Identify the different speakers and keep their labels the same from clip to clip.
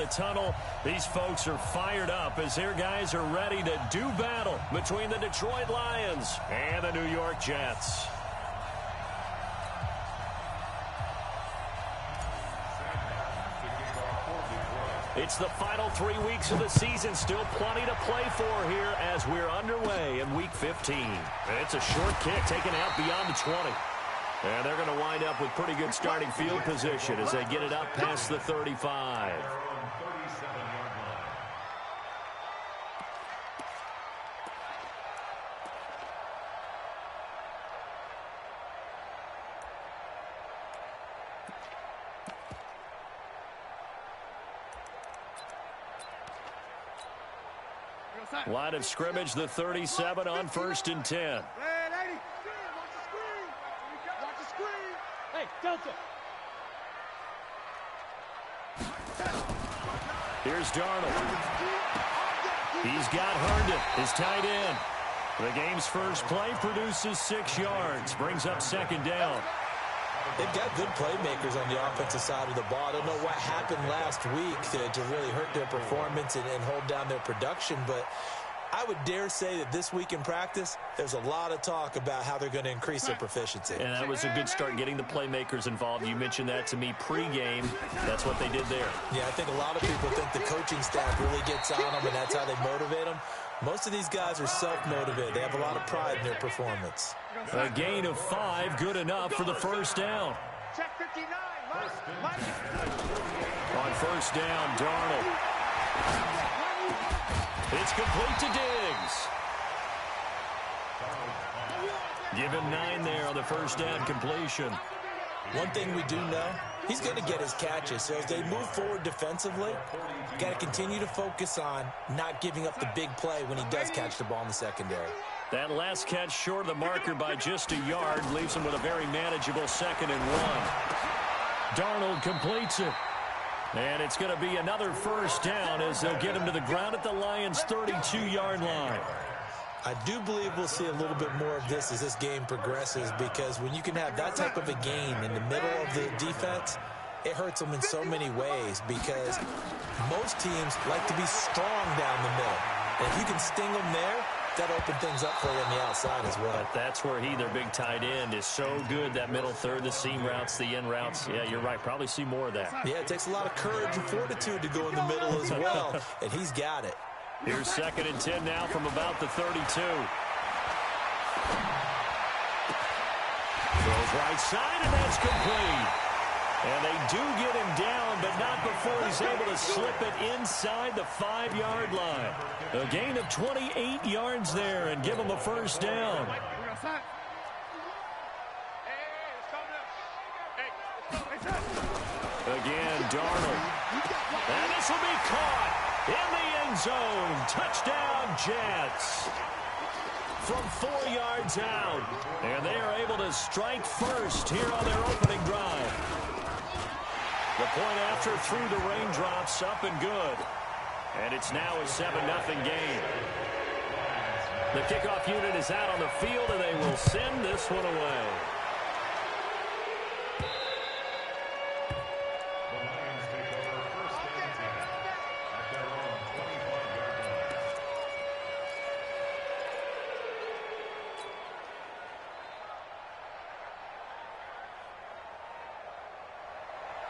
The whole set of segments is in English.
Speaker 1: the tunnel. These folks are fired up as their guys are ready to do battle between the Detroit Lions and the New York Jets. It's the final 3 weeks of the season. Still plenty to play for here as we're underway in Week 15. It's a short kick taken out beyond the 20. And they're going to wind up with pretty good starting field position as they get it up past the 35. Line of scrimmage, the 37 on 1st and 10.
Speaker 2: Watch the screen. Hey, Delta.
Speaker 1: Here's Darnold. He's got Herndon, his tight end. The game's first play produces 6 yards, brings up 2nd down.
Speaker 3: They've got good playmakers on the offensive side of the ball. I don't know what happened last week to really hurt their performance and hold down their production, but I would dare say that this week in practice, there's a lot of talk about how they're going to increase their proficiency.
Speaker 1: And that was a good start getting the playmakers involved. You mentioned that to me pregame. That's what they did there.
Speaker 3: Yeah, I think a lot of people think the coaching staff really gets on them, and that's how they motivate them. Most of these guys are self-motivated. They have a lot of pride in their performance.
Speaker 1: A gain of 5, good enough for the 1st down.
Speaker 2: Check 59, Mike.
Speaker 1: On 1st down, Darnold. It's complete to Diggs. Give him 9 there on the 1st down completion.
Speaker 3: One thing we do know, he's going to get his catches. So as they move forward defensively, got to continue to focus on not giving up the big play when he does catch the ball in the secondary.
Speaker 1: That last catch short of the marker by just a yard leaves him with a very manageable 2nd and 1. Darnold completes it. And it's going to be another 1st down as they'll get him to the ground at the Lions' 32-yard line.
Speaker 3: I do believe we'll see a little bit more of this as this game progresses, because when you can have that type of a gain in the middle of the defense, it hurts them in so many ways, because most teams like to be strong down the middle. And if you can sting them there, that open things up for you on the outside as well.
Speaker 1: But that's where their big tight end, is so good. That middle third, the seam routes, the in routes. Yeah, you're right. Probably see more of that.
Speaker 3: Yeah, it takes a lot of courage and fortitude to go in the middle as well, and he's got it.
Speaker 1: Here's 2nd and 10 now from about the 32. Throws right side, and that's complete. And they do get him down, but not before he's able to slip it inside the 5-yard line. A gain of 28 yards there and give him a 1st down. Again, Darnold. And this will be caught in the end zone. Touchdown, Jets. From 4 yards out. And they are able to strike first here on their opening drive. The point after through the raindrops, up and good. And it's now a 7-0 game. The kickoff unit is out on the field, and they will send this one away.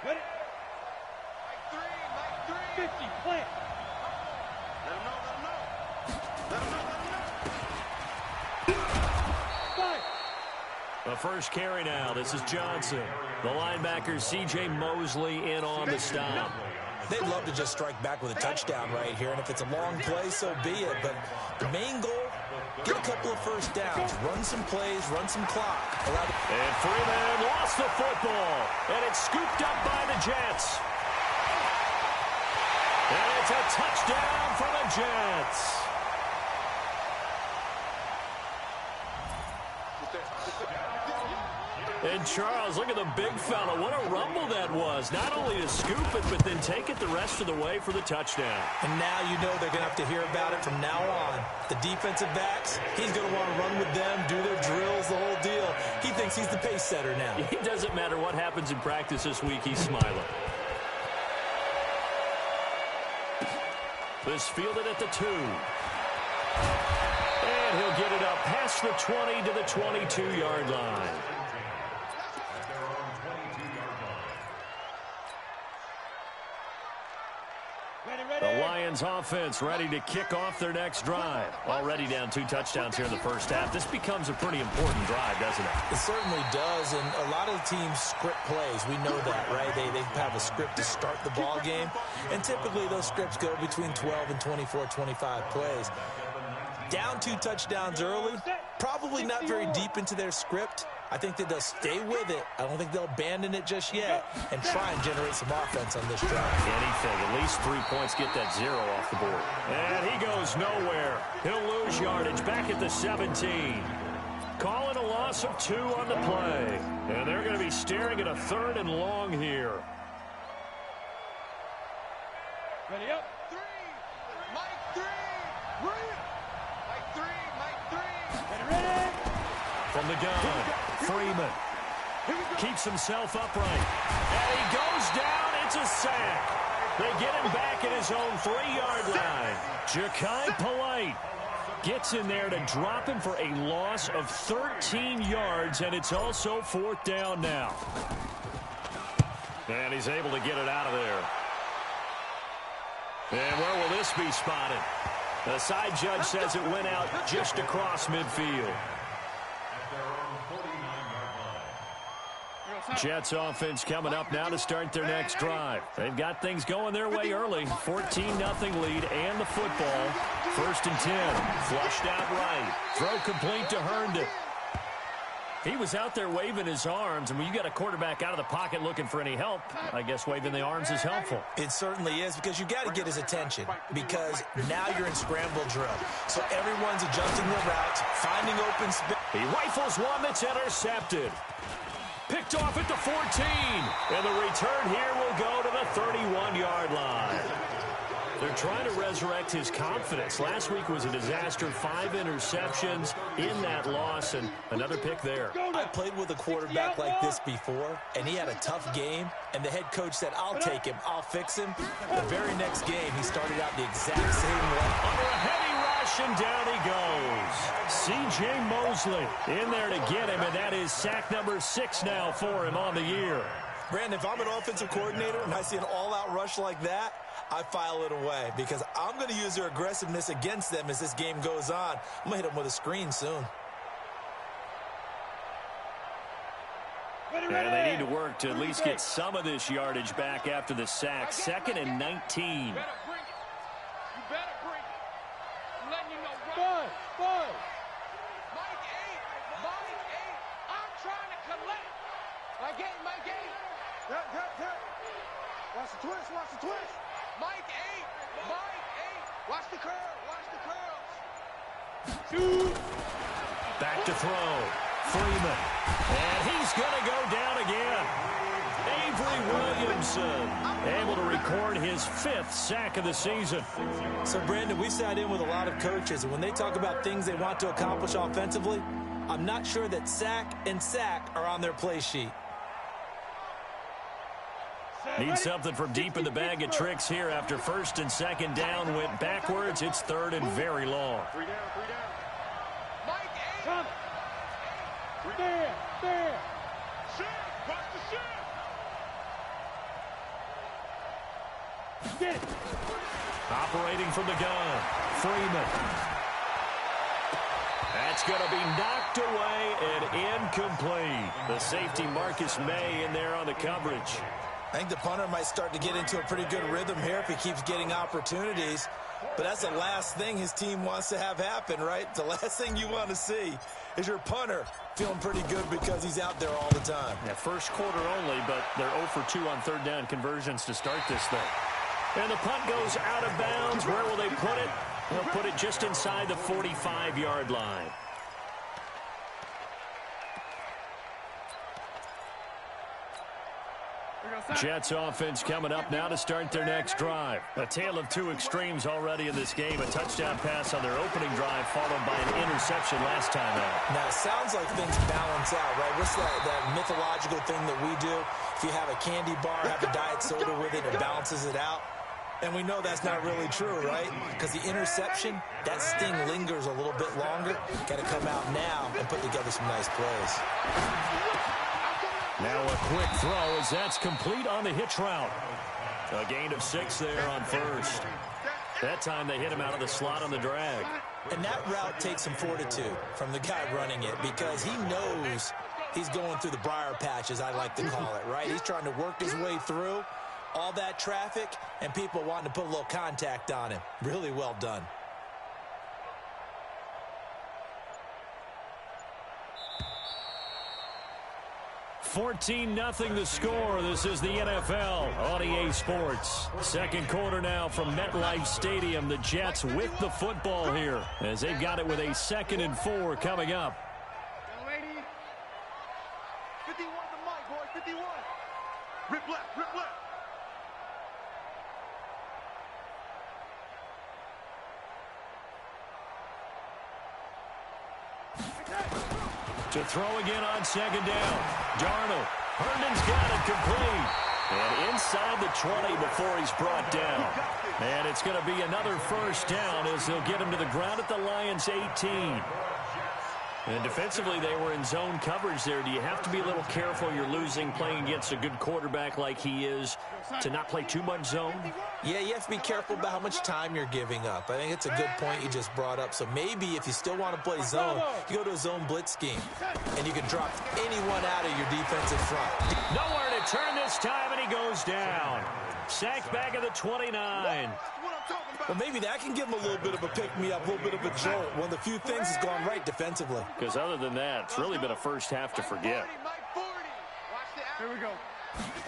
Speaker 2: Ready? Mike 3. 50, plant. Let him know.
Speaker 1: The first carry now. This is Johnson. The linebacker, C.J. Mosley, in on the stop.
Speaker 3: They'd love to just strike back with a touchdown right here, and if it's a long play, so be it. But the main goal, get a couple of 1st downs, run some plays, run some clock.
Speaker 1: And Freeman lost the football, and it's scooped up by the Jets. And it's a touchdown for the Jets. And Charles, look at the big fella. What a rumble that was. Not only to scoop it, but then take it the rest of the way for the touchdown.
Speaker 3: And now you know they're going to have to hear about it from now on. The defensive backs, he's going to want to run with them, do their drills, the whole deal. He thinks he's the pace setter now.
Speaker 1: It doesn't matter what happens in practice this week. He's smiling. This fielded at the 2. And he'll get it up past the 20 to the 22-yard line. The Lions offense ready to kick off their next drive. Already down 2 touchdowns here in the first half. This becomes a pretty important drive, doesn't it?
Speaker 3: It certainly does, and a lot of the teams script plays. We know that, right? They have a script to start the ball game, and typically those scripts go between 12 and 24, 25 plays. Down 2 touchdowns early, probably not very deep into their script. I think that they'll stay with it. I don't think they'll abandon it just yet and try and generate some offense on this drive.
Speaker 1: Anything. At least 3 points, get that 0 off the board. And he goes nowhere. He'll lose yardage back at the 17. Calling a loss of 2 on the play. And they're going to be staring at a 3rd and long here.
Speaker 2: Ready up. 3. Mike 3. Mike 3. Mike 3. Ready.
Speaker 1: From the gun, Freeman keeps himself upright. And he goes down. It's a sack. They get him back at his own 3-yard line. Ja'Kai Polite gets in there to drop him for a loss of 13 yards, and it's also 4th down now. And he's able to get it out of there. And where will this be spotted? The side judge says it went out just across midfield. Jets offense coming up now to start their next drive. They've got things going their way early. 14-0 lead and the football. 1st and 10. Flushed out right. Throw complete to Herndon. He was out there waving his arms, and when you got a quarterback out of the pocket looking for any help, I guess waving the arms is helpful.
Speaker 3: It certainly is, because you got to get his attention, because now you're in scramble drill. So everyone's adjusting their routes, finding open space.
Speaker 1: He rifles one that's intercepted. Picked off at the 14. And the return here will go to the 31-yard line. They're trying to resurrect his confidence. Last week was a disaster. 5 interceptions in that loss, and another pick there.
Speaker 3: I played with a quarterback like this before, and he had a tough game, and the head coach said, I'll take him, I'll fix him. The very next game, he started out the exact same way.
Speaker 1: Under a heavy rush, and down he goes. C.J. Mosley in there to get him, and that is sack number 6 now for him on the year.
Speaker 3: Brandon, if I'm an offensive coordinator and I see an all-out rush like that, I file it away, because I'm going to use their aggressiveness against them as this game goes on. I'm going to hit them with a screen soon.
Speaker 1: And they need to work to at least get some of this yardage back after the sack. 2nd and 19.
Speaker 2: You better bring it. I'm letting you know right. Five. Mike 8. I'm trying to collect. Mike 8. Good. Watch the twist. Mike 8. Watch the curl. Shoot.
Speaker 1: Back to throw. Freeman. And he's going to go down again. Avery Williamson able to record his 5th sack of the season.
Speaker 3: So, Brandon, we sat in with a lot of coaches, and when they talk about things they want to accomplish offensively, I'm not sure that sack and sack are on their play sheet.
Speaker 1: Need something from deep in the bag of tricks here after 1st and 2nd down went backwards. It's 3rd and very long.
Speaker 2: 3 down. Mike 8. Come. There. Shift. Watch the shift. Get it.
Speaker 1: Operating from the gun. Freeman. That's going to be knocked away and incomplete. The safety Marcus May in there on the coverage.
Speaker 3: I think the punter might start to get into a pretty good rhythm here if he keeps getting opportunities. But that's the last thing his team wants to have happen, right? The last thing you want to see is your punter feeling pretty good because he's out there all the time.
Speaker 1: Yeah, first quarter only, but they're 0 for 2 on 3rd down conversions to start this thing. And the punt goes out of bounds. Where will they put it? They'll put it just inside the 45-yard line. Jets offense coming up now to start their next drive. A tale of 2 extremes already in this game. A touchdown pass on their opening drive followed by an interception last time out.
Speaker 3: Now, it sounds like things balance out, right? What's that mythological thing that we do? If you have a candy bar, have a diet soda with it, it balances it out. And we know that's not really true, right? Because the interception, that sting lingers a little bit longer. Got to come out now and put together some nice plays.
Speaker 1: Now a quick throw as that's complete on the hitch route. A gain of 6 there on first. That time they hit him out of the slot on the drag.
Speaker 3: And that route takes some fortitude from the guy running it because he knows he's going through the briar patch, as I like to call it, right? He's trying to work his way through all that traffic and people wanting to put a little contact on him. Really well done.
Speaker 1: $14-0 the score. This is the NFL on EA Sports. Second quarter now from MetLife Stadium. The Jets with the football here as they've got it with a 2nd and 4 coming up.
Speaker 2: Young lady, 51 the mic, boy, 51. Rip left, rip left.
Speaker 1: To throw again on 2nd down. Darnold. Herndon's got it complete. And inside the 20 before he's brought down. And it's going to be another first down as they'll get him to the ground at the Lions' 18. And defensively, they were in zone coverage there. Do you have to be a little careful? You're losing playing against a good quarterback like he is to not play too much zone?
Speaker 3: Yeah, you have to be careful about how much time you're giving up. I think it's a good point you just brought up. So maybe if you still want to play zone, you go to a zone blitz scheme, and you can drop anyone out of your defensive front.
Speaker 1: Nowhere to turn this time, and he goes down. Sacked back at the 29.
Speaker 3: Well, maybe that can give him a little bit of a pick-me-up, a little bit of a jolt. One of the few things has gone right defensively.
Speaker 1: Because other than that, it's really been a first half to forget.
Speaker 2: Here we go.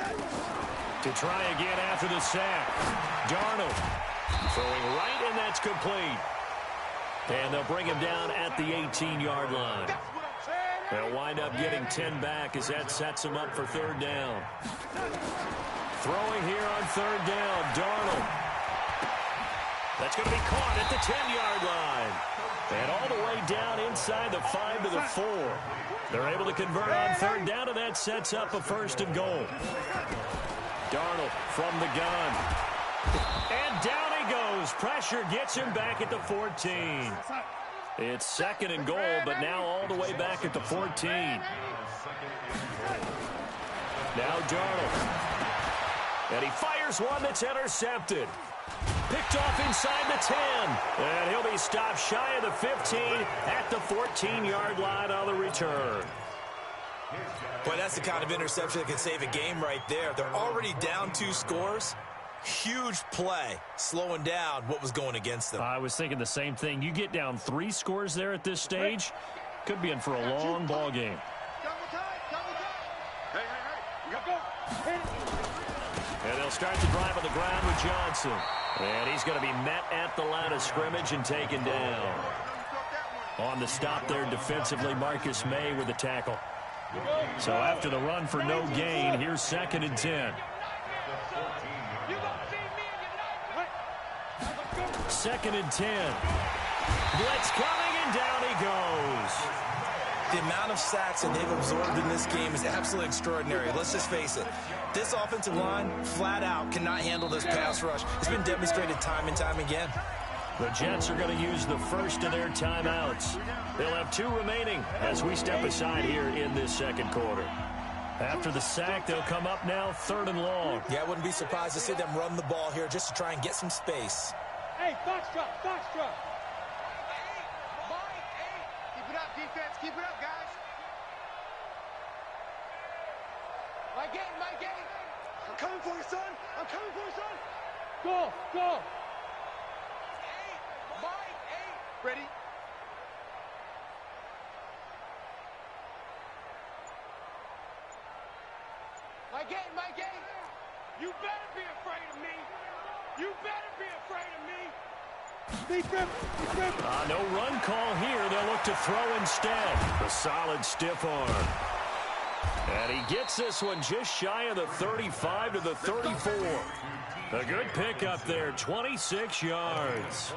Speaker 1: To try again after the sack. Darnold throwing right, and that's complete. And they'll bring him down at the 18-yard line. They'll wind up getting 10 back as that sets him up for 3rd down. Throwing here on 3rd down, Darnold. That's going to be caught at the 10-yard line. And all the way down inside the 5 to the 4. They're able to convert on 3rd down, and that sets up a 1st and goal. Darnold from the gun. And down he goes. Pressure gets him back at the 14. It's 2nd and goal, but now all the way back at the 14. Now Darnold. And he fires one that's intercepted. Picked off inside the 10. And he'll be stopped shy of the 15 at the 14-yard line on the return.
Speaker 3: Boy, that's the kind of interception that can save a game right there. They're already down 2 scores. Huge play, slowing down what was going against them.
Speaker 1: I was thinking the same thing. You get down 3 scores there at this stage, could be in for a long ball game. And they'll start the drive on the ground with Johnson. And he's going to be met at the line of scrimmage and taken down. On the stop there defensively, Marcus May with the tackle. So after the run for no gain, here's 2nd and 10. 2nd and 10. Blitz coming, and down he goes.
Speaker 3: The amount of sacks that they've absorbed in this game is absolutely extraordinary. Let's just face it. This offensive line, flat out, cannot handle this pass rush. It's been demonstrated time and time again.
Speaker 1: The Jets are going to use the first of their timeouts. They'll have 2 remaining as we step aside here in this 2nd quarter. After the sack, they'll come up now 3rd and long.
Speaker 3: Yeah, I wouldn't be surprised to see them run the ball here just to try and get some space.
Speaker 2: Hey, foxtrot, foxtrot. Keep it up, defense. Keep it up, guys. My game. I'm coming for you, son. I'm coming for you, son. Go, go. 8. Ready? My game. You better be afraid of me. You better be afraid of me.
Speaker 1: No run call here. They'll look to throw instead. A solid stiff arm. And he gets this one just shy of the 35 to the 34. A good pickup there, 26 yards.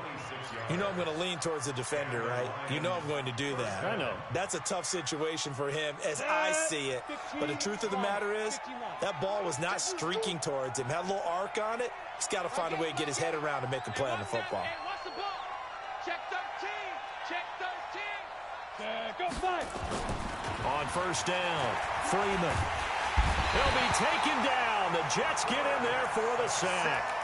Speaker 3: You know I'm going to lean towards the defender, right? You know I'm going to do that.
Speaker 1: I know.
Speaker 3: That's a tough situation for him as I see it. But the truth of the matter is, that ball was not streaking towards him. Had a little arc on it. He's got to find a way to get his head around and make a play on the football.
Speaker 2: Hey, what's the ball? Check 13. Check 13. Go fight.
Speaker 1: On first down, Freeman. He'll be taken down. The Jets get in there for the sack.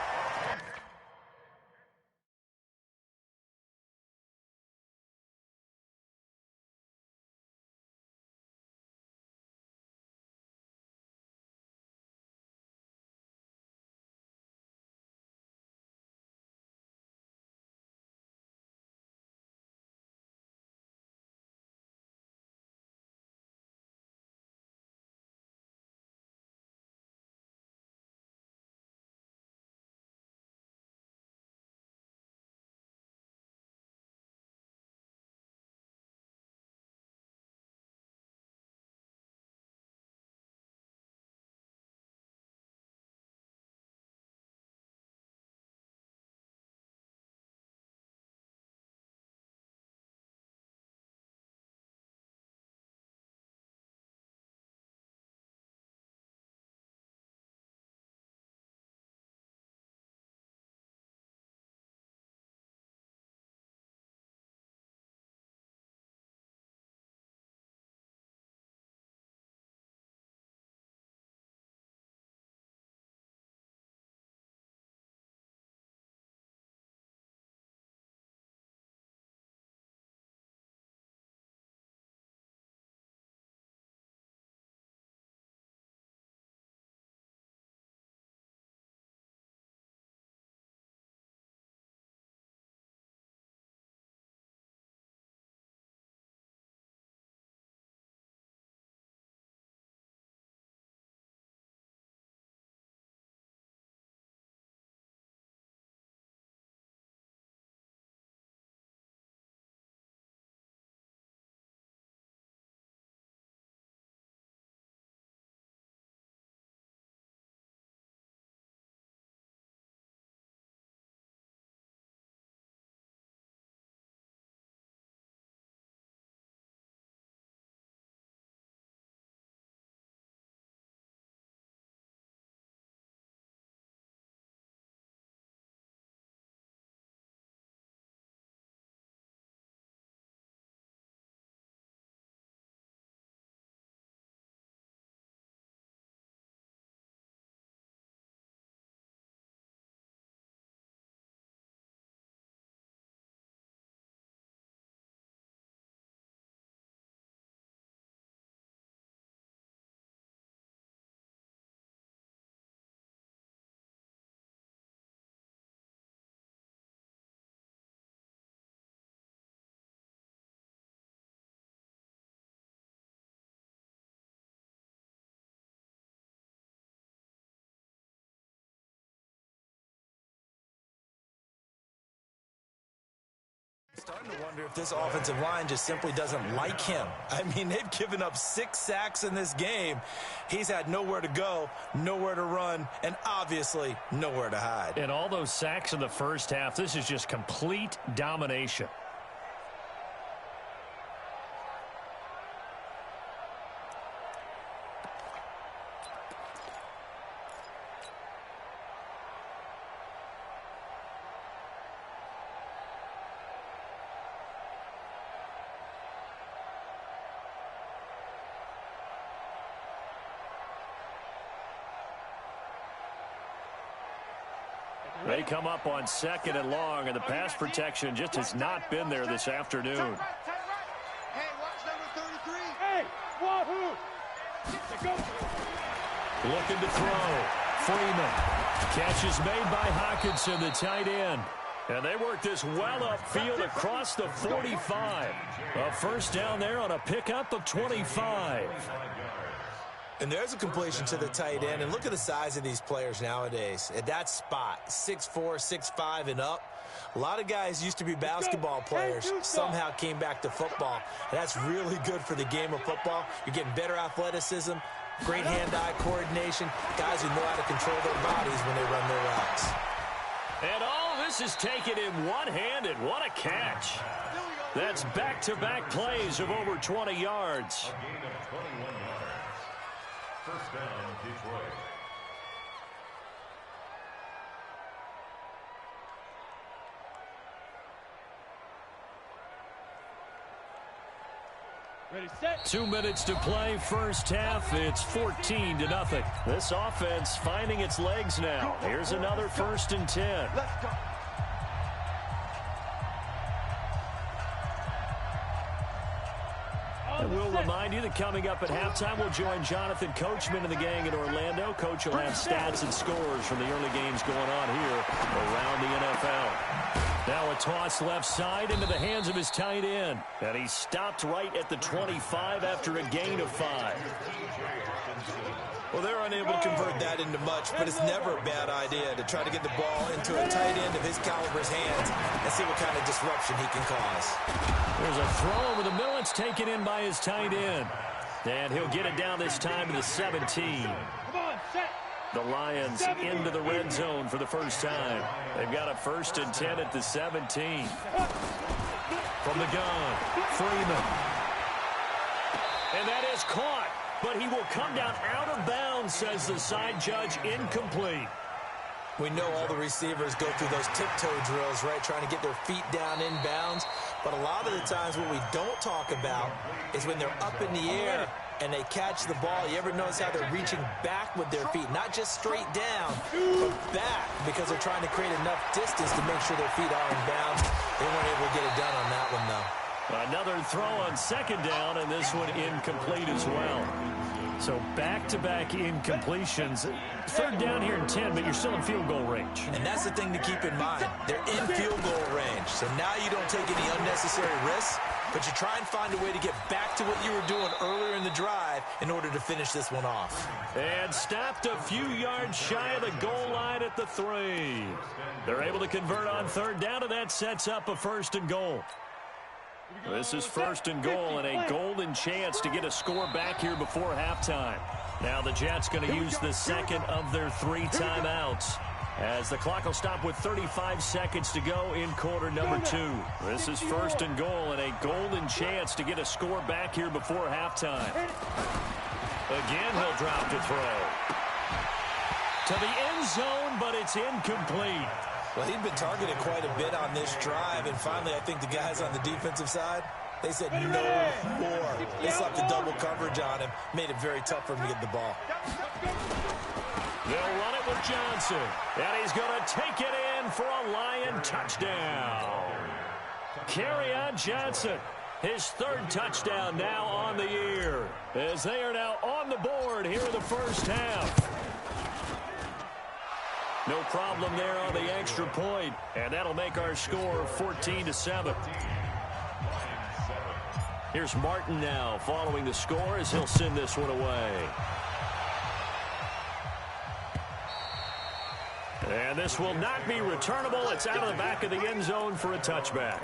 Speaker 3: I'm starting to wonder if this offensive line just simply doesn't like him. I mean, they've given up 6 sacks in this game. He's had nowhere to go, nowhere to run, and obviously nowhere to hide.
Speaker 1: And all those sacks in the first half, this is just complete domination. They come up on 2nd and long, and the pass protection just has not been there this afternoon.
Speaker 2: Hey, watch number 33. Hey, wahoo!
Speaker 1: Looking to throw. Freeman. Catch is made by Hawkinson, the tight end. And they work this well upfield across the 45. A first down there on a pickup of 25.
Speaker 3: And there's a completion to the tight end. And look at the size of these players nowadays. At that spot, 6'4", 6'5", and up. A lot of guys used to be basketball players, somehow came back to football. And that's really good for the game of football. You're getting better athleticism, great hand-eye coordination, guys who know how to control their bodies when they run their routes.
Speaker 1: And all this is taken in one-handed. What a catch. That's back-to-back plays of over 20 yards.
Speaker 4: A gain of 21 yards. First down, Detroit.
Speaker 2: Ready, set.
Speaker 1: 2 minutes to play, first half. It's 14-0. This offense finding its legs now. Here's another 1st and 10.
Speaker 2: Let's go.
Speaker 1: And we'll remind you that coming up at halftime, we'll join Jonathan Coachman and the gang in Orlando. Coach will have stats and scores from the early games going on here around the NFL. Now a toss left side into the hands of his tight end. And he stopped right at the 25 after a gain of 5.
Speaker 3: Well, they're unable to convert that into much, but it's never a bad idea to try to get the ball into a tight end of his caliber's hands and see what kind of disruption he can cause.
Speaker 1: There's a throw over the middle. It's taken in by his tight end. And he'll get it down this time to the 17.
Speaker 2: Come on, set.
Speaker 1: The Lions into the red zone for the first time. They've got a 1st and 10 at the 17. From the gun, Freeman. And that is caught. But he will come down out of bounds, says the side judge, incomplete.
Speaker 3: We know all the receivers go through those tiptoe drills, right, trying to get their feet down in bounds. But a lot of the times what we don't talk about is when they're up in the air and they catch the ball. You ever notice how they're reaching back with their feet? Not just straight down, but back, because they're trying to create enough distance to make sure their feet are in bounds. They weren't able to get it done on that one, though.
Speaker 1: Another throw on 2nd down, and this one incomplete as well. So back-to-back incompletions. 3rd down here in 10, but you're still in field goal range.
Speaker 3: And that's the thing to keep in mind. They're in field goal range. So now you don't take any unnecessary risks, but you try and find a way to get back to what you were doing earlier in the drive in order to finish this one off.
Speaker 1: And stopped a few yards shy of the goal line at the 3. They're able to convert on 3rd down, and that sets up a 1st and goal. This is 1st and goal and a golden chance to get a score back here before halftime. Now the Jets going to use the 2nd of their 3 timeouts as the clock will stop with 35 seconds to go in quarter number 2. This is 1st and goal and a golden chance to get a score back here before halftime. Again, he'll drop to throw. To the end zone, but it's incomplete.
Speaker 3: Well, he'd been targeted quite a bit on this drive, and finally I think the guys on the defensive side, they said no more. They slapped the double coverage on him, made it very tough for him to get the ball.
Speaker 1: They'll run it with Johnson, and he's going to take it in for a Lion touchdown. Kerryon Johnson, his 3rd touchdown now on the year, as they are now on the board here in the first half. No problem there on the extra point, and that'll make our score 14-7. Here's Martin now following the score as he'll send this one away. And this will not be returnable. It's out of the back of the end zone for a touchback.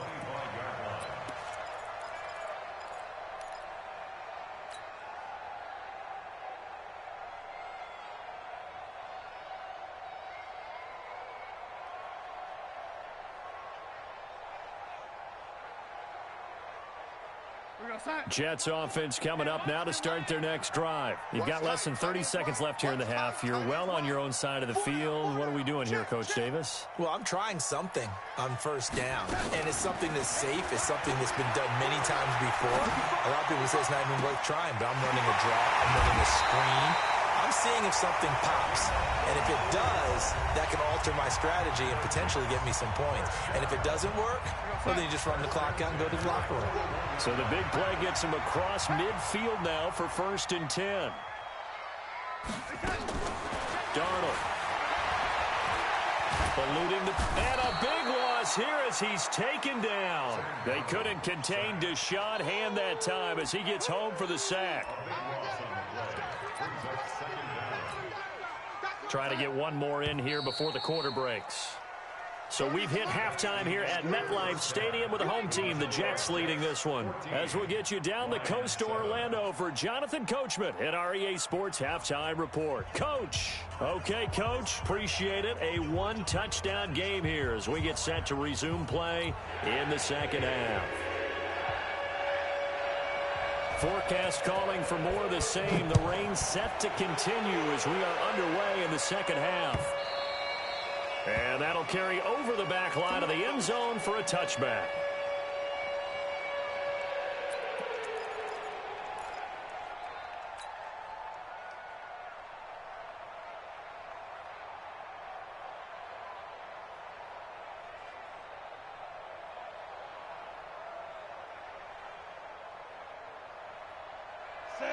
Speaker 1: Jets offense coming up now to start their next drive. You've got less than 30 seconds left here in the half. You're well on your own side of the field. What are we doing here, Coach Davis?
Speaker 3: Well, I'm trying something on 1st down, and it's something that's safe. It's something that's been done many times before. A lot of people say it's not even worth trying, but I'm running a draw. I'm running a screen. I'm seeing if something pops, and if it does, that can alter my strategy and potentially get me some points. And if it doesn't work, well, then you just run the clock out and go to the locker room.
Speaker 1: So the big play gets him across midfield now for 1st and 10. Darnold. Eluding and a big loss here as he's taken down. They couldn't contain Deshaun Hand that time as he gets home for the sack. Try to get one more in here before the quarter breaks. So we've hit halftime here at MetLife Stadium with the home team, the Jets, leading this one. As we'll get you down the coast to Orlando for Jonathan Coachman at our EA Sports Halftime Report. Coach. Okay, Coach. Appreciate it. A one-touchdown game here as we get set to resume play in the second half. Forecast calling for more of the same. The rain set to continue as we are underway in the second half. And that'll carry over the back line of the end zone for a touchback.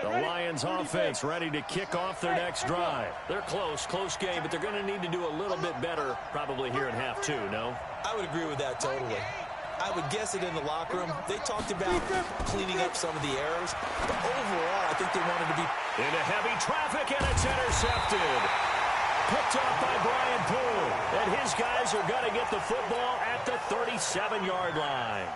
Speaker 1: The Lions offense ready to kick off their next drive. They're close game, but they're going to need to do a little bit better probably here in half two, no?
Speaker 3: I would agree with that totally. I would guess it in the locker room. They talked about cleaning up some of the errors, but overall, I think they wanted to be
Speaker 1: into heavy traffic, and it's intercepted. Picked off by Brian Poole, and his guys are going to get the football at the 37-yard line.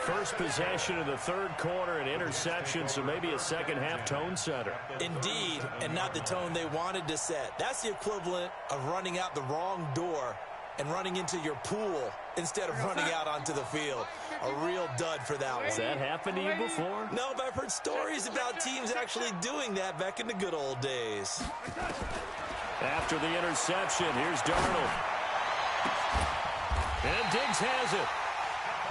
Speaker 1: First possession of the third quarter, an interception, so maybe a second-half tone setter.
Speaker 3: Indeed, and not the tone they wanted to set. That's the equivalent of running out the wrong door and running into your pool instead of running out onto the field. A real dud for that one.
Speaker 1: Has that happened to you before?
Speaker 3: No, but I've heard stories about teams actually doing that back in the good old days.
Speaker 1: After the interception, here's Darnold. And Diggs has it.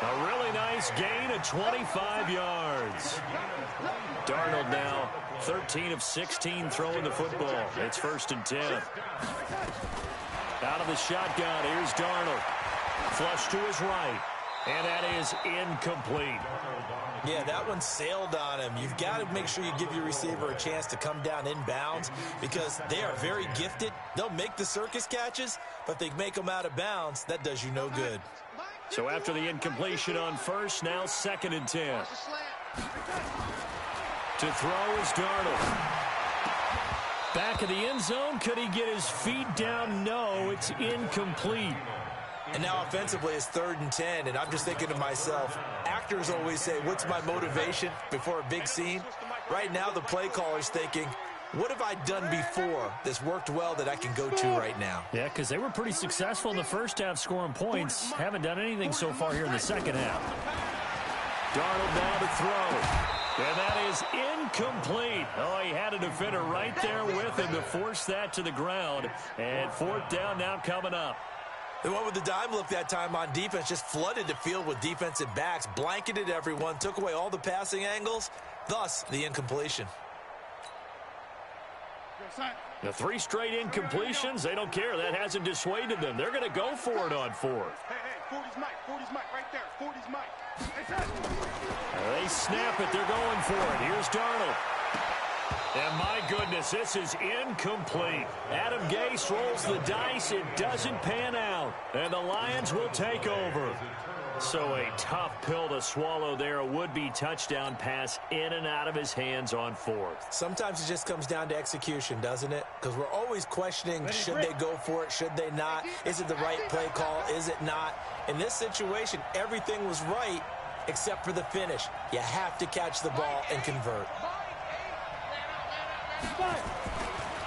Speaker 1: A really nice gain of 25 yards. Darnold now 13 of 16 throwing the football. It's 1st and 10. Out of the shotgun, here's Darnold. Flush to his right. And that is incomplete.
Speaker 3: Yeah, that one sailed on him. You've got to make sure you give your receiver a chance to come down inbounds because they are very gifted. They'll make the circus catches, but if they make them out of bounds, that does you no good.
Speaker 1: So after the incompletion on first, now 2nd and 10. To throw is Darnold. Back of the end zone. Could he get his feet down? No, it's incomplete.
Speaker 3: And now offensively it's 3rd and 10, and I'm just thinking to myself, actors always say, what's my motivation before a big scene? Right now the play caller's thinking, what have I done before that's worked well that I can go to right now?
Speaker 1: Yeah, because they were pretty successful in the first half scoring points. Haven't done anything so far here in the second half. Darnold now to throw. And that is incomplete. Oh, he had a defender right there with him to force that to the ground. And 4th down now coming up.
Speaker 3: They went with the dime look that time on defense, just flooded the field with defensive backs, blanketed everyone, took away all the passing angles, thus the incompletion.
Speaker 1: The 3 straight incompletions, they don't care. That hasn't dissuaded them. They're going to go for it on 4th.
Speaker 2: Hey, 40's Mike, right there, 40's Mike.
Speaker 1: They snap it, they're going for it. Here's Darnold. And my goodness, this is incomplete. Adam Gase rolls the dice. It doesn't pan out. And the Lions will take over. So a tough pill to swallow there. A would-be touchdown pass in and out of his hands on 4th.
Speaker 3: Sometimes it just comes down to execution, doesn't it? Because we're always questioning, should they go for it? Should they not? Is it the right play call? Is it not? In this situation, everything was right except for the finish. You have to catch the ball and convert.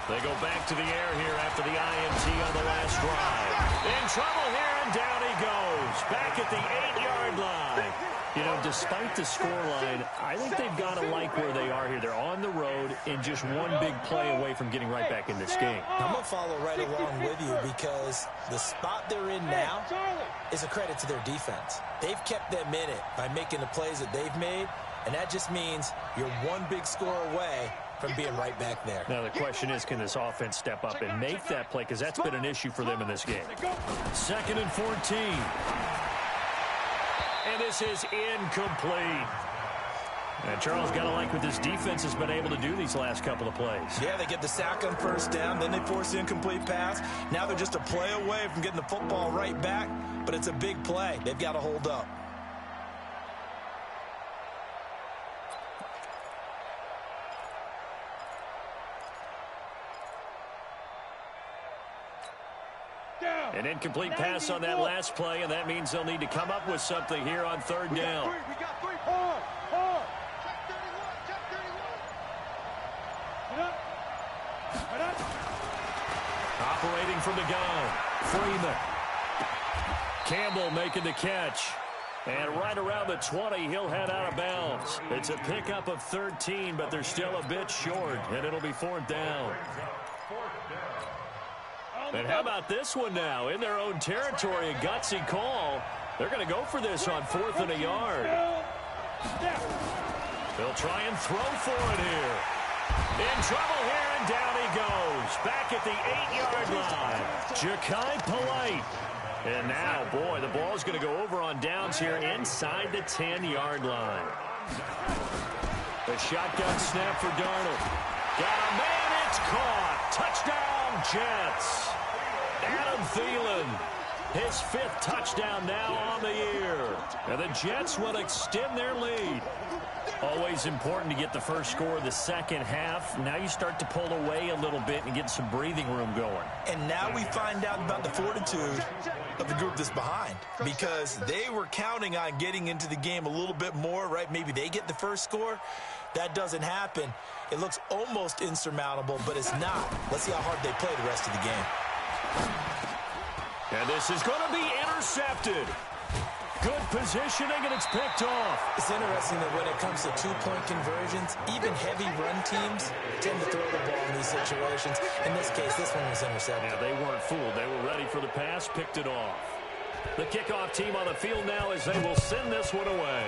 Speaker 1: They go back to the air here after the INT on the last drive. In trouble here, and down he goes. Back at the 8-yard line. You know, despite the scoreline, I think they've got to like where they are here. They're on the road and just one big play away from getting right back in this game.
Speaker 3: I'm going to follow right along with you because the spot they're in now is a credit to their defense. They've kept them in it by making the plays that they've made, and that just means you're one big score away from being right back there.
Speaker 1: Now the question is, can this offense step up and make that play? Because that's been an issue for them in this game. 2nd and 14. And this is incomplete. And Charles, got to like what this defense has been able to do these last couple of plays.
Speaker 3: Yeah, they get the sack on 1st down, then they force the incomplete pass. Now they're just a play away from getting the football right back, but it's a big play. They've got to hold up.
Speaker 1: An incomplete pass on that last play, and that means they'll need to come up with something here on third down.
Speaker 2: We got three. Hard. Check 31. Get up.
Speaker 1: Operating from the gun, Freeman. Campbell making the catch. And right around the 20, he'll head out of bounds. It's a pickup of 13, but they're still a bit short, and it'll be fourth down. And how about this one now? In their own territory, a gutsy call. They're going to go for this on 4th and a yard. They'll try and throw for it here. In trouble here, and down he goes. Back at the 8-yard line. Ja'Kai Polite. And now, boy, the ball's going to go over on downs here inside the 10-yard line. The shotgun snap for Darnold. Got a man, it's caught. Touchdown, Jets. Adam Thielen, his 5th touchdown now on the year. And the Jets will extend their lead. Always important to get the first score of the second half. Now you start to pull away a little bit and get some breathing room going.
Speaker 3: And now we find out about the fortitude of the group that's behind, because they were counting on getting into the game a little bit more, right? Maybe they get the first score. That doesn't happen. It looks almost insurmountable, but it's not. Let's see how hard they play the rest of the game.
Speaker 1: And this is going to be intercepted. Good positioning, and it's picked off.
Speaker 3: It's interesting that when it comes to two-point conversions, even heavy run teams tend to throw the ball in these situations. In this case, this one was intercepted.
Speaker 1: Yeah, they weren't fooled. They were ready for the pass, picked it off. The kickoff team on the field now as they will send this one away.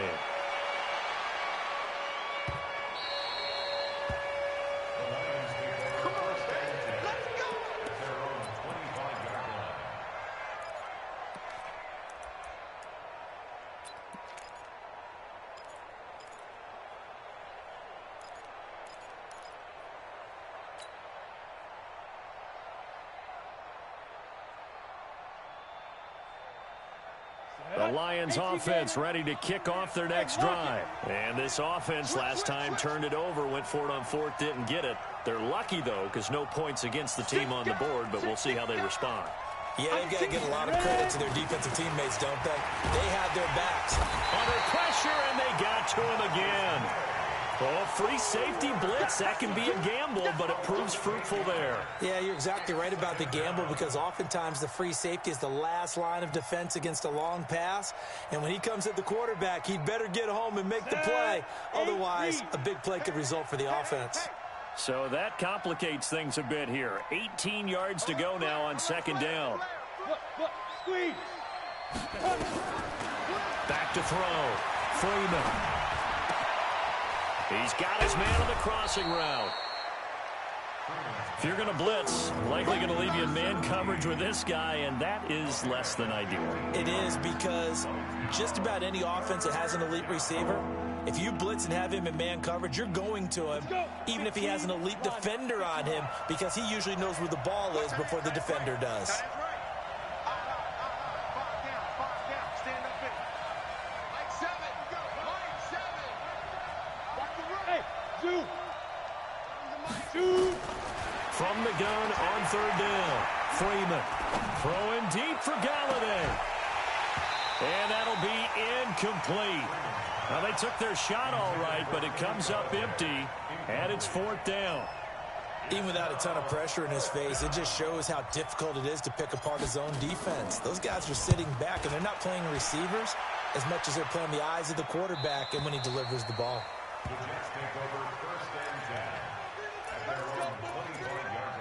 Speaker 1: The Lions offense ready to kick off their next drive. And this offense last time turned it over, went for it on 4th, didn't get it. They're lucky, though, because no points against the team on the board, but we'll see how they respond.
Speaker 3: Yeah, they've got to give a lot of credit to their defensive teammates, don't they? They had their backs.
Speaker 1: Under pressure, and they got to him again. Oh, free safety blitz, that can be a gamble, but it proves fruitful there.
Speaker 3: Yeah, you're exactly right about the gamble, because oftentimes the free safety is the last line of defense against a long pass. And when he comes at the quarterback, he'd better get home and make the play. Otherwise, a big play could result for the offense.
Speaker 1: So that complicates things a bit here. 18 yards to go now on 2nd down. Back to throw. Freeman. He's got his man on the crossing route. If you're going to blitz, likely going to leave you in man coverage with this guy, and that is less than ideal.
Speaker 3: It is, because just about any offense that has an elite receiver, if you blitz and have him in man coverage, you're going to him, even if he has an elite defender on him, because he usually knows where the ball is before the defender does.
Speaker 1: From the gun on 3rd down, Freeman throwing deep for Galladay. And that'll be incomplete. Now, they took their shot all right, but it comes up empty, and it's 4th down.
Speaker 3: Even without a ton of pressure in his face, it just shows how difficult it is to pick apart his own defense. Those guys are sitting back, and they're not playing receivers as much as they're playing the eyes of the quarterback and when he delivers the ball.
Speaker 4: The Jets take over 1st and 10 at their own 25-yard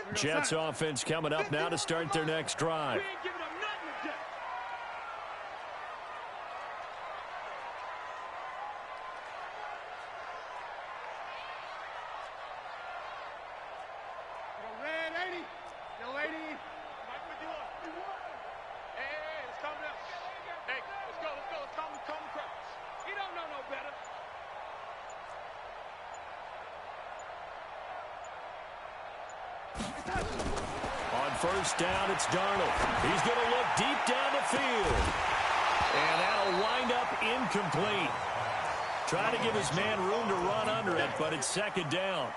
Speaker 4: line.
Speaker 1: Jets offense coming up now to start their next drive. On 1st down, it's Darnold. He's going to look deep down the field. And that'll wind up incomplete. Trying to give his man room to run under it, but it's second down.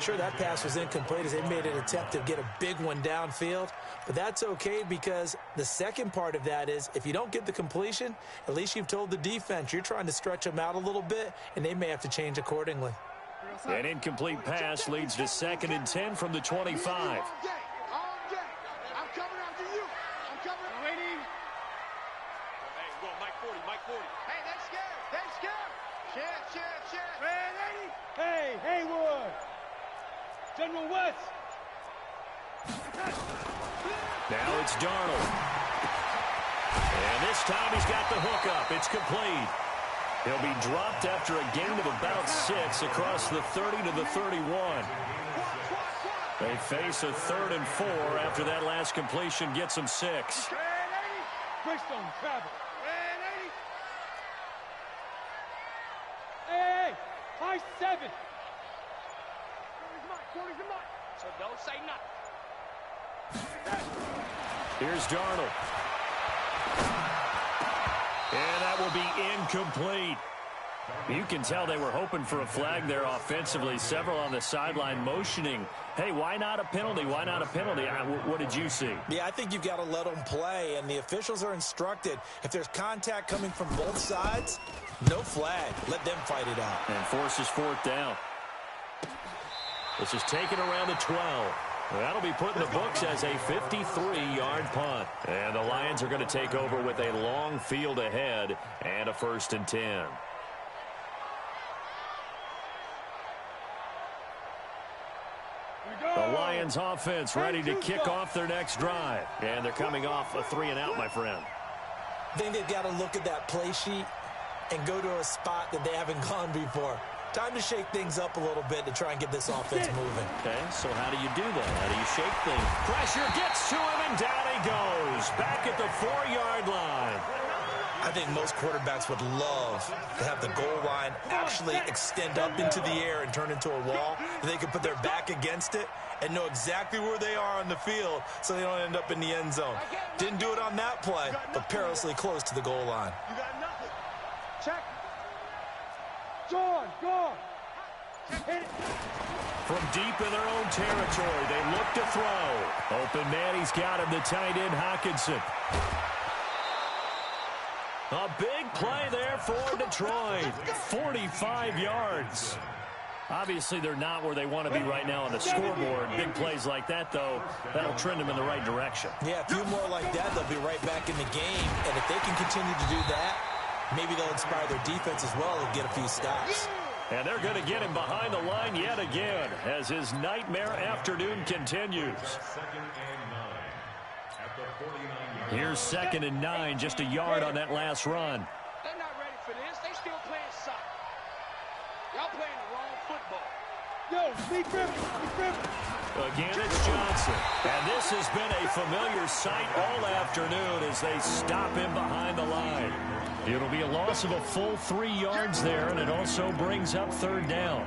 Speaker 3: Sure, that pass was incomplete as they made an attempt to get a big one downfield, but that's okay because the second part of that is if you don't get the completion, at least you've told the defense you're trying to stretch them out a little bit, and they may have to change accordingly.
Speaker 1: An incomplete pass leads to 2nd and 10 from the 25.
Speaker 2: I'm coming after you. I'm coming. Ready? Hey, go Mike 40, Mike 40. Hey, they're scared. They're scared. Shit. Ready? Hey, Haywood. General West.
Speaker 1: Now it's Darnold. And this time he's got the hook up. It's complete. He'll be dropped after a gain of about 6 across the 30 to the 31. They face a 3rd and 4 after that last completion gets them 6.
Speaker 2: Greystone travel. Hey, high 7. 40's mine. So don't say nothing.
Speaker 1: Here's Darnold. And that will be incomplete. You can tell they were hoping for a flag there offensively. Several on the sideline motioning, hey, why not a penalty? Why not a penalty? What did you see?
Speaker 3: Yeah, I think you've got to let them play, and the officials are instructed. If there's contact coming from both sides, no flag. Let them fight it out.
Speaker 1: And forces 4th down. This is taken around the 12. That'll be put in the books as a 53-yard punt. And the Lions are going to take over with a long field ahead and a 1st and 10. The Lions offense ready to kick off their next drive. And they're coming off a 3-and-out, my friend.
Speaker 3: I think they've got to look at that play sheet and go to a spot that they haven't gone before. Time to shake things up a little bit to try and get this offense moving.
Speaker 1: Okay, so how do you do that? How do you shake things? Pressure gets to him, and down he goes. Back at the 4-yard line.
Speaker 3: I think most quarterbacks would love to have the goal line actually extend up into the air and turn into a wall. And they can put their back against it and know exactly where they are on the field so they don't end up in the end zone. Didn't do it on that play, but perilously close to the goal line.
Speaker 2: You got nothing. Check. Gone. Hit it.
Speaker 1: From deep in their own territory, they look to throw. Open man, he's got him, the tight end, Hockenson. A big play there for Detroit. 45 yards. Obviously, they're not where they want to be right now on the scoreboard. Big plays like that, though, that'll trend them in the right direction.
Speaker 3: Yeah, a few more like that, they'll be right back in the game. And if they can continue to do that, maybe they'll inspire their defense as well and get a few stops.
Speaker 1: And they're going to get him behind the line yet again as his nightmare afternoon continues. Here's 2nd and 9, just a yard on that last run.
Speaker 2: They're not ready for this. They still playing soccer. Y'all playing the wrong football. Yo, Steve Griffin.
Speaker 1: Again, it's Johnson. And this has been a familiar sight all afternoon as they stop him behind the line. It'll be a loss of a full 3 yards there, and it also brings up 3rd down.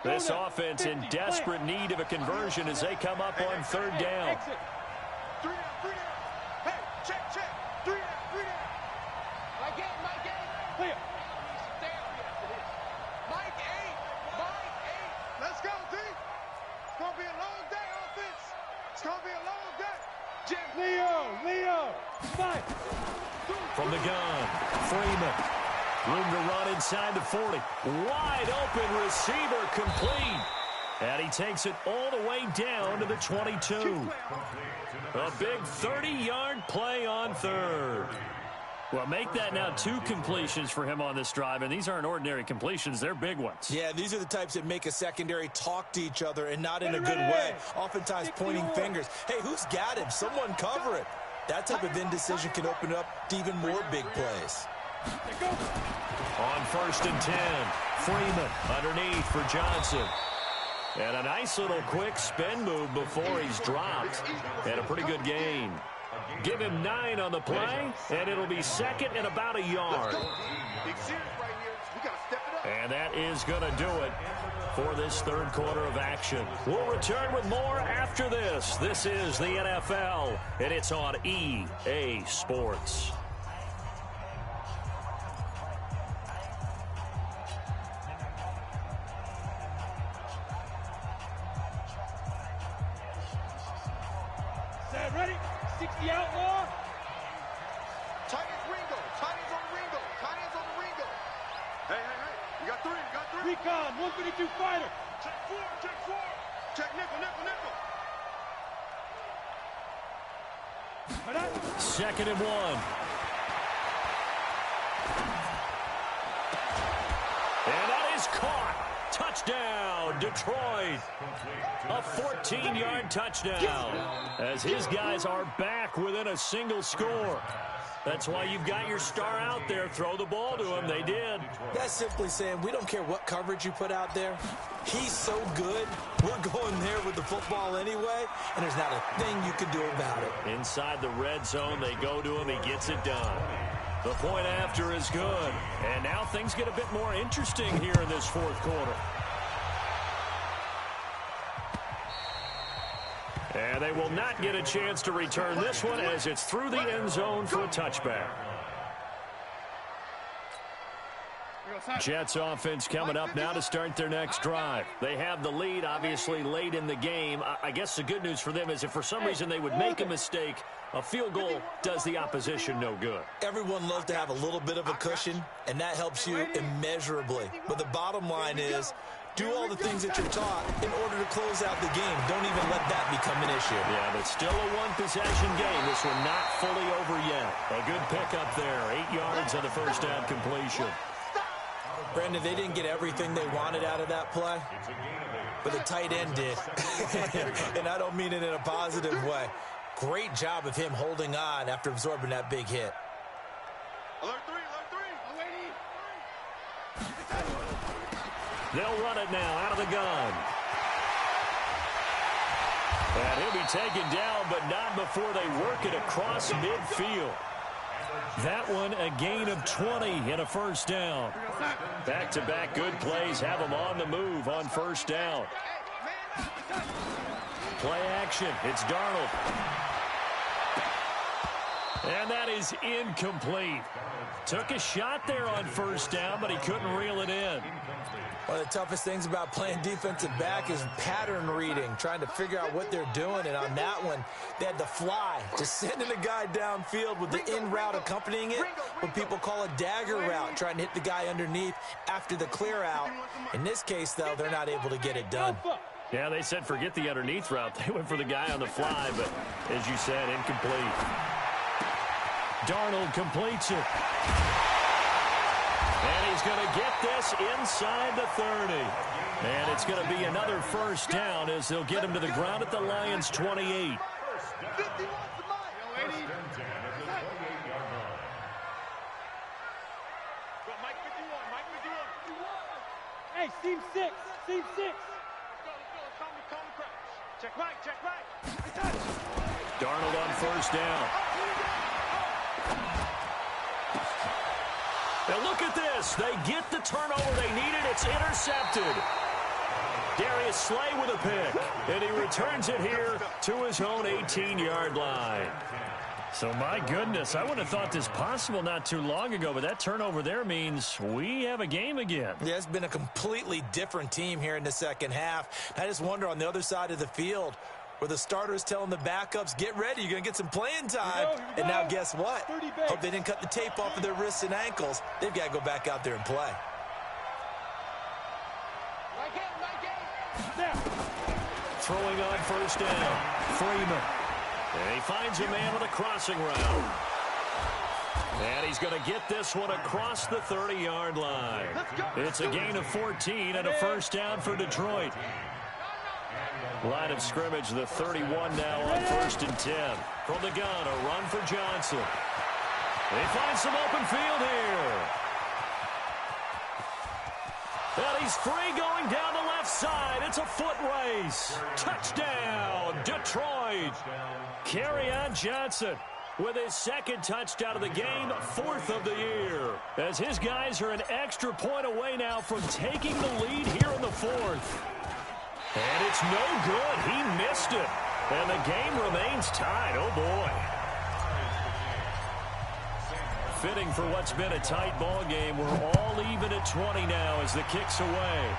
Speaker 1: This offense in desperate need of a conversion as they come up on 3rd down.
Speaker 2: 3 down. Hey, check. 3 down. Mike 8. Clear. Mike 8. Let's go, team. It's going to be a long day, offense. It's going to be a long day. Jim. Leo. Mike.
Speaker 1: From the gun, Freeman. Room to run inside the 40. Wide open receiver complete. And he takes it all the way down to the 22. A big 30-yard play on 3rd. Well, make that now 2 completions for him on this drive, and these aren't ordinary completions. They're big ones.
Speaker 3: Yeah, these are the types that make a secondary talk to each other and not in a good way, oftentimes pointing fingers. Hey, who's got him? Someone cover it. That type of indecision can open up to even more big plays.
Speaker 1: On 1st and 10, Freeman underneath for Johnson. And a nice little quick spin move before he's dropped. And a pretty good gain. Give him 9 on the play, and it'll be 2nd and about a yard. And that is going to do it for this 3rd quarter of action. We'll return with more after this. This is the NFL, and it's on EA Sports.
Speaker 2: ready? 60 outlaw.
Speaker 5: Tight ends Ringo. Tight ends on Ringo. Tight ends on Ringo. Hey. You got three.
Speaker 2: Recon, 152 fighter.
Speaker 5: Check four. Check nickel.
Speaker 1: Second and 1. And that is caught. Touchdown, Detroit. A 14-yard touchdown as his guys are back within a single score. That's why you've got your star out there. Throw the ball to him. They did.
Speaker 3: That's simply saying we don't care what coverage you put out there. He's so good. We're going there with the football anyway, and there's not a thing you can do about it.
Speaker 1: Inside the red zone, they go to him. He gets it done. The point after is good. And now things get a bit more interesting here in this fourth quarter. And they will not get a chance to return this one as it's through the end zone for a touchback. Jets offense coming up now to start their next drive. They have the lead, obviously, late in the game. I guess the good news for them is if for some reason they would make a mistake, a field goal does the opposition no good.
Speaker 3: Everyone loves to have a little bit of a cushion, and that helps you immeasurably. But the bottom line is, do all the things that you're taught in order to close out the game. Don't even let that become an issue.
Speaker 1: Yeah, but still a one-possession game. This one not fully over yet. A good pickup there. 8 yards on the first down completion.
Speaker 3: Brandon, they didn't get everything they wanted out of that play, but the tight end did. And I don't mean it in a positive way. Great job of him holding on after absorbing that big hit.
Speaker 5: Alert three.
Speaker 1: They'll run it now out of the gun. And he'll be taken down, but not before they work it across midfield. That one a gain of 20 and a first down. Back-to-back good plays have them on the move on first down. Play action. It's Darnold. And that is incomplete. Took a shot there on first down, but he couldn't reel it in.
Speaker 3: One of the toughest things about playing defensive back is pattern reading, trying to figure out what they're doing. And on that one, they had the fly, just sending a guy downfield with the in route accompanying it, what people call a dagger route, trying to hit the guy underneath after the clear out. In this case, though, they're not able to get it done.
Speaker 1: Yeah, they said forget the underneath route. They went for the guy on the fly, but as you said, incomplete. Darnold completes it. And he's going to get this inside the 30. And it's going to be another first down as they'll get him to the ground at the Lions' 28.
Speaker 2: Hey, seam 6.
Speaker 5: Check right.
Speaker 1: Darnold on first down. Now look at this. They get the turnover they needed. It's intercepted. Darius Slay with a pick. And he returns it here to his own 18-yard line. So, my goodness, I would have thought this possible not too long ago, but that turnover there means we have a game again.
Speaker 3: Yeah, it's been a completely different team here in the second half. I just wonder on the other side of the field, where the starters telling the backups, get ready, you're going to get some playing time.
Speaker 2: Here we go.
Speaker 3: And now guess what? Hope they didn't cut the tape off of their wrists and ankles. They've got to go back out there and play.
Speaker 1: Throwing on first down. Freeman. And he finds a man with a crossing route. And he's going to get this one across the 30-yard line. It's a gain of 14 and a first down for Detroit. Line of scrimmage, the 31 now on 1st and 10. From the gun, a run for Johnson. They find some open field here. And he's free going down the left side. It's a foot race. Touchdown, Detroit. Kerryon Johnson with his second touchdown of the game, 4th of the year. As his guys are an extra point away now from taking the lead here in the 4th. And it's no good. He missed it. And the game remains tied. Oh, boy. Fitting for what's been a tight ball game. We're all even at 20 now as the kick's away.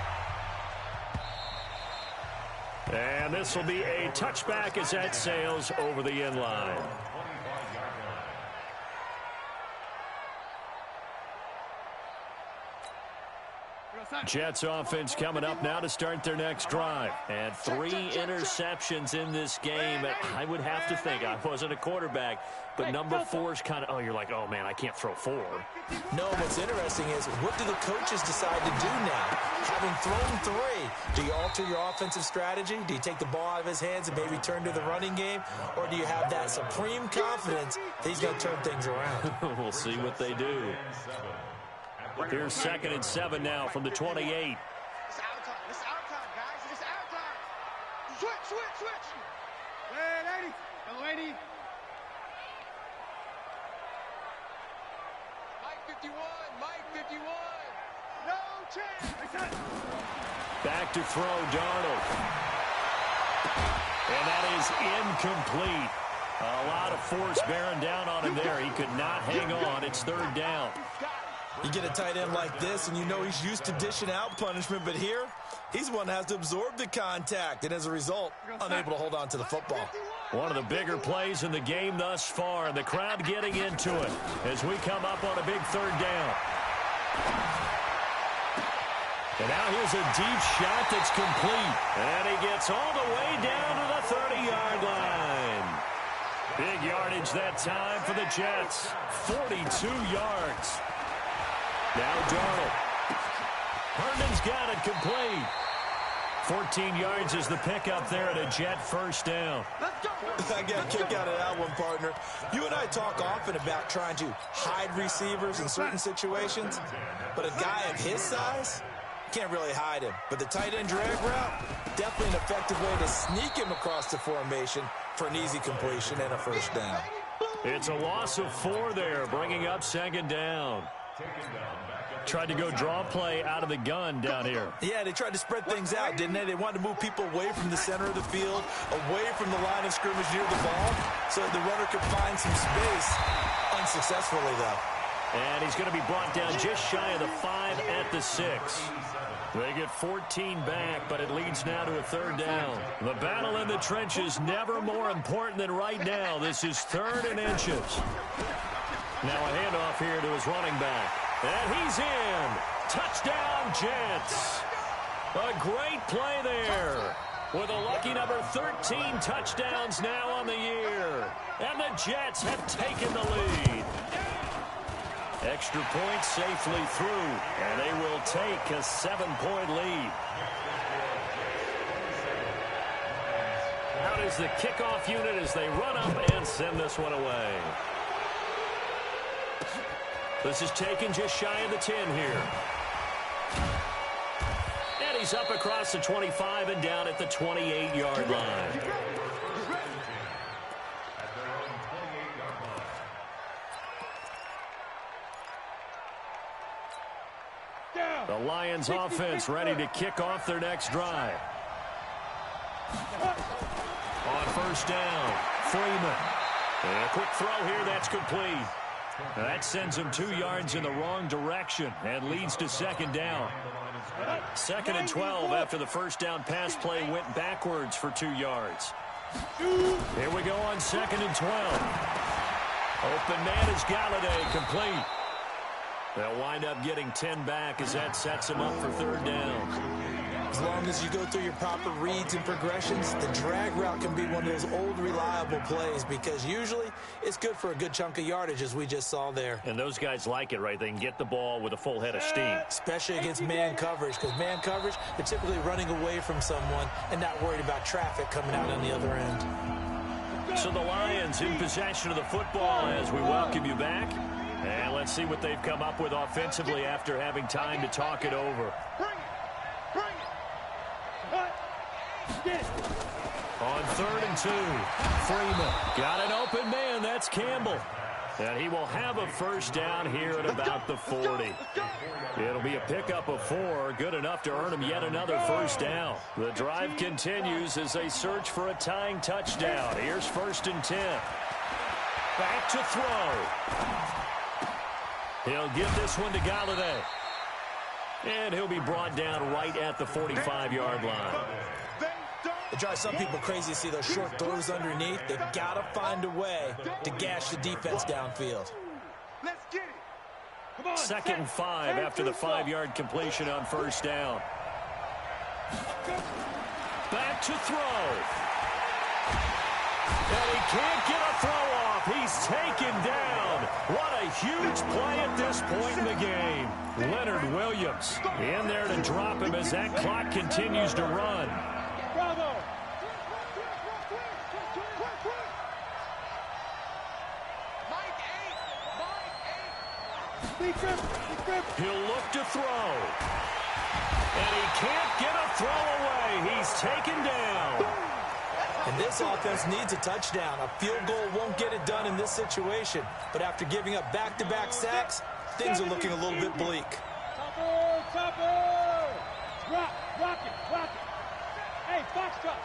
Speaker 1: And this will be a touchback as that sails over the end line. Jets offense coming up now to start their next drive. And 3 interceptions in this game. I would have to think, I wasn't a quarterback, but number 4 is kind of, oh, you're like, oh, man, I can't throw 4.
Speaker 3: No, what's interesting is, what do the coaches decide to do now? Having thrown 3, do you alter your offensive strategy? Do you take the ball out of his hands and maybe turn to the running game? Or do you have that supreme confidence that he's going to turn things around?
Speaker 1: We'll see what they do. Here's 2nd and 7 now from the 28.
Speaker 5: It's out time. It's out time, guys. It's out time. Switch. Hey, lady. Young lady. Mike 51. No chance.
Speaker 1: Back to throw, Darnold. And that is incomplete. A lot of force bearing down on him there. He could not hang on. It's 3rd down.
Speaker 3: You get a tight end like this, and you know he's used to dishing out punishment, but here, he's the one that has to absorb the contact, and as a result, unable to hold on to the football.
Speaker 1: One of the bigger plays in the game thus far, and the crowd getting into it as we come up on a big 3rd down. And now here's a deep shot that's complete, and he gets all the way down to the 30-yard line. Big yardage that time for the Jets, 42 yards. Now Darnold. Herndon's got it complete. 14 yards is the pickup there at a Jet 1st down.
Speaker 3: I got a kick out of that one, partner. You and I talk often about trying to hide receivers in certain situations, but a guy of his size can't really hide him. But the tight end drag route, definitely an effective way to sneak him across the formation for an easy completion and a 1st down.
Speaker 1: It's a loss of 4 there, bringing up 2nd down. Tried to go draw play out of the gun down here.
Speaker 3: Yeah, they tried to spread things out, didn't they? They wanted to move people away from the center of the field, away from the line of scrimmage near the ball, so that the runner could find some space. Unsuccessfully, though.
Speaker 1: And he's going to be brought down just shy of the 5 at the 6. They get 14 back, but it leads now to a 3rd down. The battle in the trenches never more important than right now. This is 3rd and inches. Now a handoff here to his running back. And he's in. Touchdown, Jets. A great play there. With a lucky number 13 touchdowns now on the year. And the Jets have taken the lead. Extra point safely through. And they will take a 7-point lead. Out is the kickoff unit as they run up and send this one away. This is taken just shy of the 10 here. And he's up across the 25 and down at the 28-yard line. The Lions offense ready to kick off their next drive. On 1st down, Freeman. And a quick throw here, that's complete. That sends him 2 yards in the wrong direction and leads to 2nd down. 2nd and 12 after the 1st down pass play went backwards for 2 yards. Here we go on 2nd and 12. Open man is Galladay, complete. They'll wind up getting 10 back as that sets them up for 3rd down.
Speaker 3: As long as you go through your proper reads and progressions, the drag route can be one of those old reliable plays because usually it's good for a good chunk of yardage as we just saw there.
Speaker 1: And those guys like it, right? They can get the ball with a full head of steam.
Speaker 3: Especially against man coverage, because man coverage, they're typically running away from someone and not worried about traffic coming out on the other end.
Speaker 1: So the Lions in possession of the football as we welcome you back. And let's see what they've come up with offensively after having time to talk it over. On 3rd and 2, Freeman got an open man. That's Campbell. And he will have a 1st down here at about the 40. It'll be a pickup of 4, good enough to earn him yet another 1st down. The drive continues as they search for a tying touchdown. Here's 1st and 10. Back to throw. He'll give this one to Galladay. And he'll be brought down right at the 45-yard line.
Speaker 3: It drives some people crazy to see those short throws underneath. They've got to find a way to gash the defense downfield.
Speaker 5: Let's get it. Come on.
Speaker 1: 2nd and 5 after the 5-yard completion on 1st down. Back to throw. And he can't get a throw off. He's taken down. What a huge play at this point in the game. Leonard Williams in there to drop him as that clock continues to run.
Speaker 2: Bravo.
Speaker 1: He'll look to throw. And he can't get a throw away. He's taken down.
Speaker 3: And this offense needs a touchdown. A field goal won't get it done in this situation. But after giving up back-to-back sacks, things are looking a little bit bleak.
Speaker 2: Topper. Rock it. Hey, foxtrot.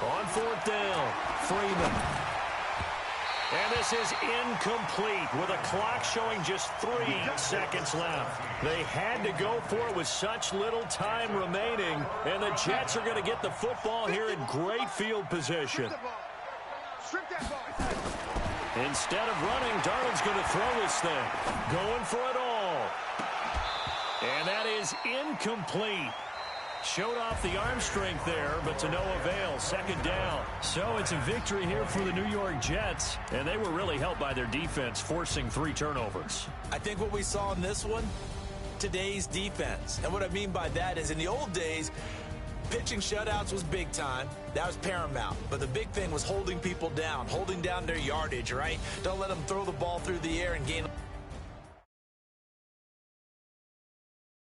Speaker 1: On 4th down, Freeman. And this is incomplete with a clock showing just 3 seconds left. They had to go for it with such little time remaining, and the Jets are going to get the football here in great field position.
Speaker 5: Strip that ball.
Speaker 1: Instead of running, Darnold's going to throw this thing. Going for it all. And that is incomplete. Showed off the arm strength there, but to no avail. 2nd down. So it's a victory here for the New York Jets, and they were really helped by their defense, forcing 3 turnovers.
Speaker 3: I think what we saw in this one, today's defense. And what I mean by that is in the old days, pitching shutouts was big time. That was paramount. But the big thing was holding people down, holding down their yardage, right? Don't let them throw the ball through the air and gain